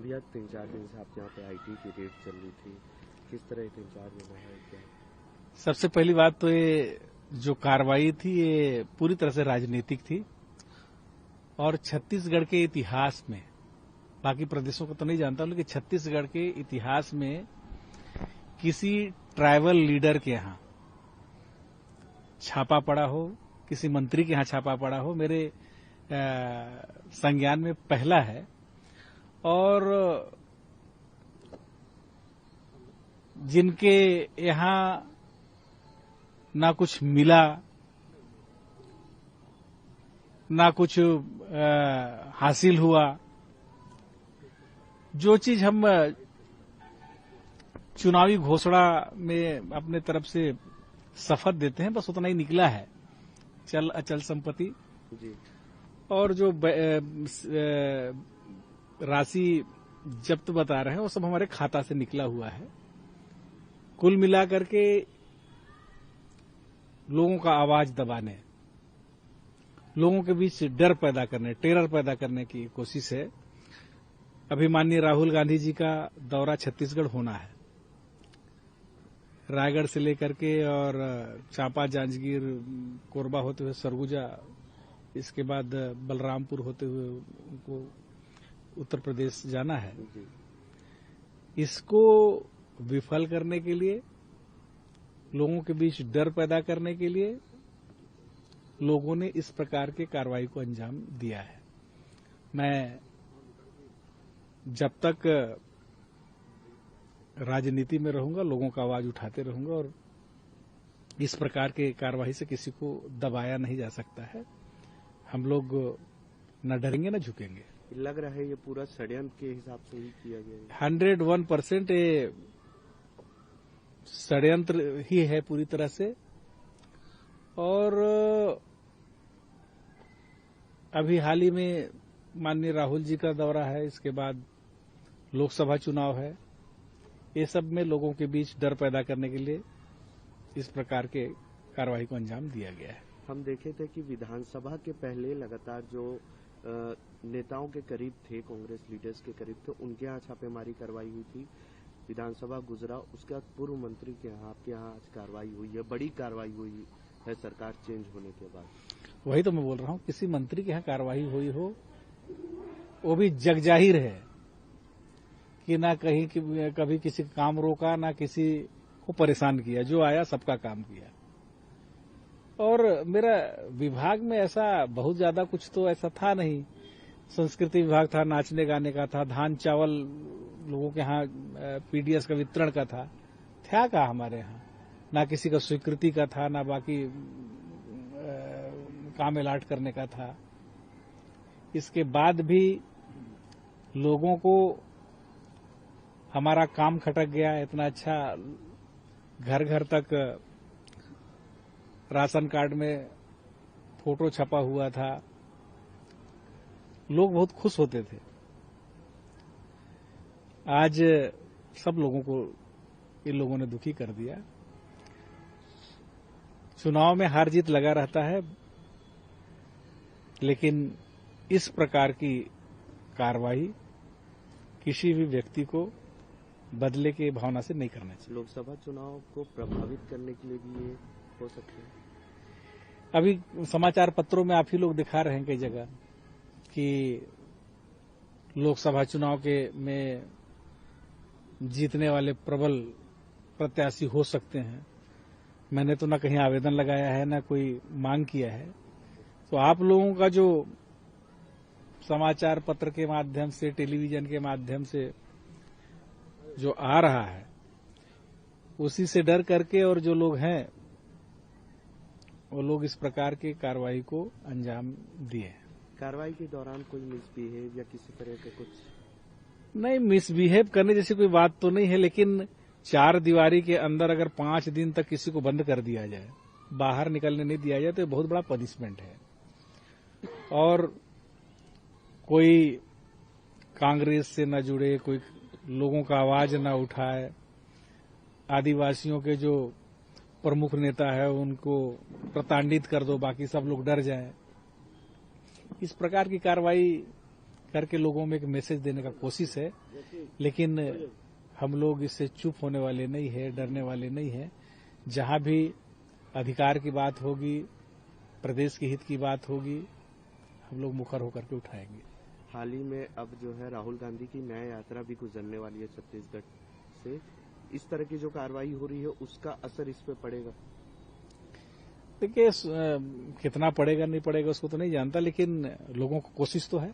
भैया 3-4 दिन से आपके यहाँ पे आईटी की रेड चल रही थी, किस तरह 3-4 दिन है क्या? सबसे पहली बात तो ये जो कार्रवाई थी ये पूरी तरह से राजनीतिक थी और छत्तीसगढ़ के इतिहास में, बाकी प्रदेशों को तो नहीं जानता लेकिन छत्तीसगढ़ के इतिहास में किसी ट्राइबल लीडर के यहाँ छापा पड़ा हो, किसी मंत्री के यहाँ छापा पड़ा हो, मेरे संज्ञान में पहला है। और जिनके यहाँ ना कुछ मिला, ना कुछ हासिल हुआ, जो चीज हम चुनावी घोषणा में अपने तरफ से शपथ देते हैं बस उतना ही निकला है। चल अचल संपत्ति जी। और जो राशि जब्त बता रहे हैं वो सब हमारे खाता से निकला हुआ है। कुल मिलाकर के लोगों का आवाज दबाने, लोगों के बीच डर पैदा करने, टेरर पैदा करने की कोशिश है। अभी माननीय राहुल गांधी जी का दौरा छत्तीसगढ़ होना है। रायगढ़ से लेकर के और चांपा, जांजगीर, कोरबा होते हुए सरगुजा, इसके बाद बलरामपुर होते हुए उनको उत्तर प्रदेश जाना है। इसको विफल करने के लिए, लोगों के बीच डर पैदा करने के लिए लोगों ने इस प्रकार के कार्रवाई को अंजाम दिया है। मैं जब तक राजनीति में रहूंगा लोगों का आवाज उठाते रहूंगा और इस प्रकार के कार्रवाई से किसी को दबाया नहीं जा सकता है। हम लोग न डरेंगे न झुकेंगे। लग रहा है ये पूरा षड्यंत्र के हिसाब से ही किया गया है। 101% ये षड्यंत्र ही है पूरी तरह से। और अभी हाल ही में माननीय राहुल जी का दौरा है, इसके बाद लोकसभा चुनाव है। ये सब में लोगों के बीच डर पैदा करने के लिए इस प्रकार के कार्रवाई को अंजाम दिया गया है। हम देखे थे कि विधानसभा के पहले लगातार जो नेताओं के करीब थे, कांग्रेस लीडर्स के करीब थे, उनके यहाँ छापेमारी करवाई हुई थी। विधानसभा गुजरा, उसके बाद पूर्व मंत्री के यहाँ, आपके यहाँ आज कार्रवाई हुई है, बड़ी कार्रवाई हुई है सरकार चेंज होने के बाद। वही तो मैं बोल रहा हूँ, किसी मंत्री के यहाँ कार्रवाई हुई हो वो भी जगजाहिर है कि ना कहीं कभी किसी का काम रोका, ना किसी को परेशान किया, जो आया सबका काम किया। और मेरा विभाग में ऐसा बहुत ज्यादा कुछ तो ऐसा था नहीं। संस्कृति विभाग था, नाचने गाने का था, धान चावल लोगों के यहाँ पीडीएस का वितरण का था क्या हमारे यहाँ? ना किसी का स्वीकृति का था, ना बाकी काम एलाट करने का था। इसके बाद भी लोगों को हमारा काम खटक गया। इतना अच्छा घर घर तक राशन कार्ड में फोटो छपा हुआ था, लोग बहुत खुश होते थे। आज सब लोगों को इन लोगों ने दुखी कर दिया। चुनाव में हार जीत लगा रहता है, लेकिन इस प्रकार की कार्रवाई किसी भी व्यक्ति को बदले की भावना से नहीं करना चाहिए। लोकसभा चुनाव को प्रभावित करने के लिए भी ये हो सकते हैं। अभी समाचार पत्रों में आप ही लोग दिखा रहे हैं कई जगह कि लोकसभा चुनाव के में जीतने वाले प्रबल प्रत्याशी हो सकते हैं। मैंने तो न कहीं आवेदन लगाया है, न कोई मांग किया है। तो आप लोगों का जो समाचार पत्र के माध्यम से, टेलीविजन के माध्यम से जो आ रहा है, उसी से डर करके और जो लोग हैं वो लोग इस प्रकार की कार्रवाई को अंजाम दिए। कार्रवाई के दौरान कोई मिसबिहेव या किसी तरह के कुछ नहीं, मिसबिहेव करने जैसी कोई बात तो नहीं है, लेकिन 4 दीवारी के अंदर अगर 5 दिन तक किसी को बंद कर दिया जाए, बाहर निकलने नहीं दिया जाए, तो ये बहुत बड़ा पनिशमेंट है। और कोई कांग्रेस से न जुड़े, कोई लोगों का आवाज न उठाए, आदिवासियों के जो प्रमुख नेता है उनको प्रताड़ित कर दो, बाकी सब लोग डर जाएं। इस प्रकार की कार्रवाई करके लोगों में एक मैसेज देने का कोशिश है। लेकिन हम लोग इससे चुप होने वाले नहीं है, डरने वाले नहीं है। जहां भी अधिकार की बात होगी, प्रदेश के हित की बात होगी, हम लोग मुखर होकर के उठाएंगे। हाल ही में अब जो है राहुल गांधी की न्याय यात्रा भी गुजरने वाली है छत्तीसगढ़ से। इस तरह की जो कार्रवाई हो रही है उसका असर इस पे पड़ेगा? देखिए, कितना पड़ेगा नहीं पड़ेगा उसको तो नहीं जानता, लेकिन लोगों को कोशिश तो है।